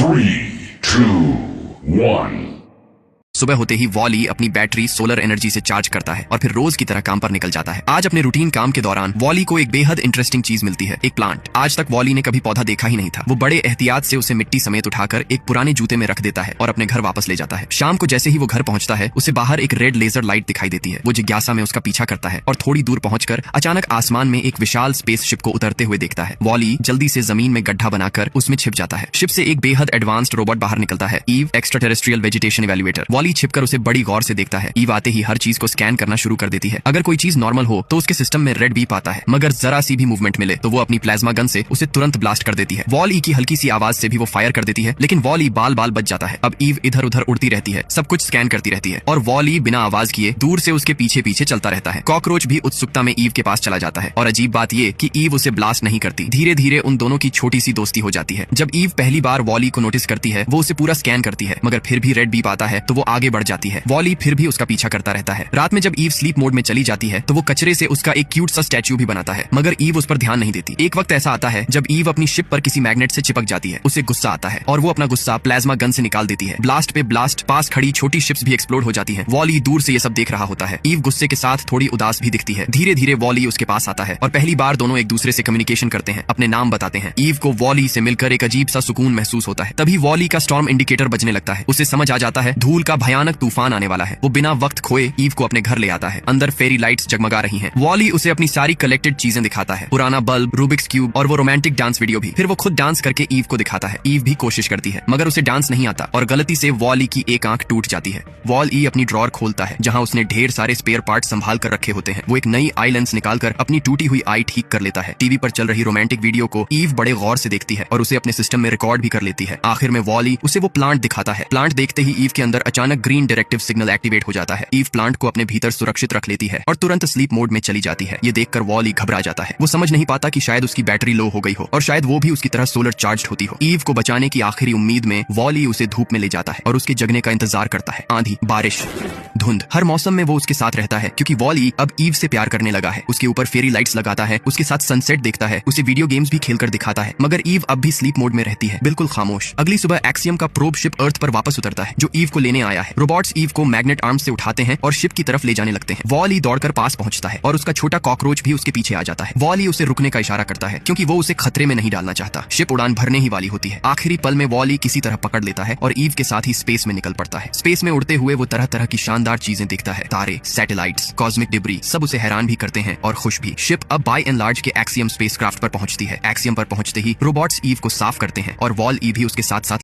3, 2, 1. सुबह होते ही वॉली अपनी बैटरी सोलर एनर्जी से चार्ज करता है और फिर रोज की तरह काम पर निकल जाता है। आज अपने रूटीन काम के दौरान वॉली को एक बेहद इंटरेस्टिंग चीज मिलती है, एक प्लांट। आज तक वॉली ने कभी पौधा देखा ही नहीं था। वो बड़े एहतियात से उसे मिट्टी समेत उठाकर एक पुराने जूते में रख देता है और अपने घर वापस ले जाता है। शाम को जैसे ही वो घर पहुंचता है, उसे बाहर एक रेड लेजर लाइट दिखाई देती है। वो जिज्ञासा में उसका पीछा करता है और थोड़ी दूर पहुंचकर अचानक आसमान में एक विशाल स्पेसशिप को उतरते हुए देखता है। वॉली जल्दी से जमीन में गड्ढा बनाकर उसमें छिप जाता है। शिप से एक बेहद एडवांस्ड रोबोट बाहर निकलता है, EVE, extra terrestrial vegetation evaluator. वॉली छिपकर उसे बड़ी गौर से देखता है। ईव आते ही हर चीज को स्कैन करना शुरू कर देती है। अगर कोई चीज नॉर्मल हो तो उसके सिस्टम में रेड बीप आता है, मगर जरा सी भी मूवमेंट मिले तो वो अपनी प्लाज्मा गन से उसे तुरंत ब्लास्ट कर देती है। वॉल ई की हल्की सी आवाज से भी वो फायर कर देती है, लेकिन वॉल ई बाल बाल बच जाता है। अब ईव इधर उधर उड़ती रहती है, सब कुछ स्कैन करती रहती है और वॉल ई बिना आवाज किए दूर से उसके पीछे पीछे चलता रहता है। कॉकरोच भी उत्सुकता में ईव के पास चला जाता है और अजीब बात ये कि ईव उसे ब्लास्ट नहीं करती। धीरे धीरे उन दोनों की छोटी सी दोस्ती हो जाती है। जब ईव पहली बार वॉल ई को नोटिस करती है, वो उसे पूरा स्कैन करती है, मगर फिर भी रेड बीप आता है तो वो आगे बढ़ जाती है। वॉल ई फिर भी उसका पीछा करता रहता है। रात में जब ईव स्लीप मोड में चली जाती है तो वो कचरे से उसका एक क्यूट सा स्टैच्यू भी बनाता है, मगर ईव उस पर ध्यान नहीं देती। एक वक्त ऐसा आता है जब ईव अपनी शिप पर किसी मैग्नेट से चिपक जाती है। उसे गुस्सा आता है और वो अपना गुस्सा प्लाज्मा गन से निकाल देती है। ब्लास्ट पे ब्लास्ट, पास खड़ी छोटी शिप्स भी एक्सप्लोड हो जाती है। वॉली दूर से ये सब देख रहा होता है। ईव गुस्से के साथ थोड़ी उदास भी दिखती है। धीरे धीरे वॉली उसके पास आता है और पहली बार दोनों एक दूसरे से कम्युनिकेशन करते हैं, अपने नाम बताते हैं। ईव को वॉली से मिलकर एक अजीब सा सुकून महसूस होता है। तभी वॉली का स्टॉर्म इंडिकेटर बजने लगता है। उसे समझ आ जाता है धूल का भयानक तूफान आने वाला है। वो बिना वक्त खोए ईव को अपने घर ले आता है। अंदर फेरी लाइट्स जगमगा रही हैं। वॉली उसे अपनी सारी कलेक्टेड चीजें दिखाता है, पुराना बल्ब, रूबिक्स क्यूब और वो रोमांटिक डांस वीडियो भी। फिर वो खुद डांस करके ईव को दिखाता है। ईव भी कोशिश करती है, मगर उसे डांस नहीं आता और गलती से वॉली की एक आंख टूट जाती है। वॉल ई अपनी ड्रॉर खोलता है जहां उसने ढेर सारे स्पेयर पार्ट संभाल कर रखे होते हैं। वो एक नई आई लेंस निकालकर अपनी टूटी हुई आई ठीक कर लेता है। टीवी पर चल रही रोमांटिक वीडियो को ईव बड़े गौर से देखती है और उसे अपने सिस्टम में रिकॉर्ड भी कर लेती है। आखिर में वॉली उसे वो प्लांट दिखाता है। प्लांट देखते ही ईव के अंदर अचानक ग्रीन डायरेक्टिव सिग्नल एक्टिवेट हो जाता है। ईव प्लांट को अपने भीतर सुरक्षित रख लेती है और तुरंत स्लीप मोड में चली जाती है। ये देखकर वॉली घबरा जाता है। वो समझ नहीं पाता कि शायद उसकी बैटरी लो हो गई हो और शायद वो भी उसकी तरह सोलर चार्ज होती हो। ईव को बचाने की आखिरी उम्मीद में वॉली उसे धूप में ले जाता है और उसके जगने का इंतजार करता है। आंधी, बारिश, धुंध, हर मौसम में वो उसके साथ रहता है, क्योंकि वॉली अब ईव से प्यार करने लगा है। उसके ऊपर फेरी लाइट्स लगाता है, उसके साथ सनसेट देखता है, उसे वीडियो गेम्स भी खेलकर दिखाता है, मगर ईव अब भी स्लीप मोड में रहती है, बिल्कुल खामोश। अगली सुबह एक्सियम का प्रोब शिप अर्थ पर वापस उतरता है, जो ईव को लेने आया है। रोबोट्स ईव को मैग्नेट आर्म से उठाते हैं और शिप की तरफ ले जाने लगते हैं। वॉली दौड़कर पास पहुंचता है और उसका छोटा कॉकरोच भी उसके पीछे आ जाता है। वॉली उसे रुकने का इशारा करता है, क्योंकि वो उसे खतरे में नहीं डालना चाहता। शिप उड़ान भरने ही वाली होती है। आखिरी पल में वॉली किसी तरह पकड़ लेता है और ईव के साथ ही स्पेस में निकल पड़ता है। स्पेस में उड़ते हुए वो तरह तरह की शानदार चीजें देखता है। तारे, सैटेलाइट्स, कॉस्मिक डिब्री, सब उसे हैरान भी करते हैं और खुश भी। शिप अब बाय एंड लार्ज के एक्सियम स्पेसक्राफ्ट पर पहुंचती है। एक्सियम पर पहुंचते ही रोबोट्स ईव को साफ करते हैं और वॉल ई भी उसके साथ साथ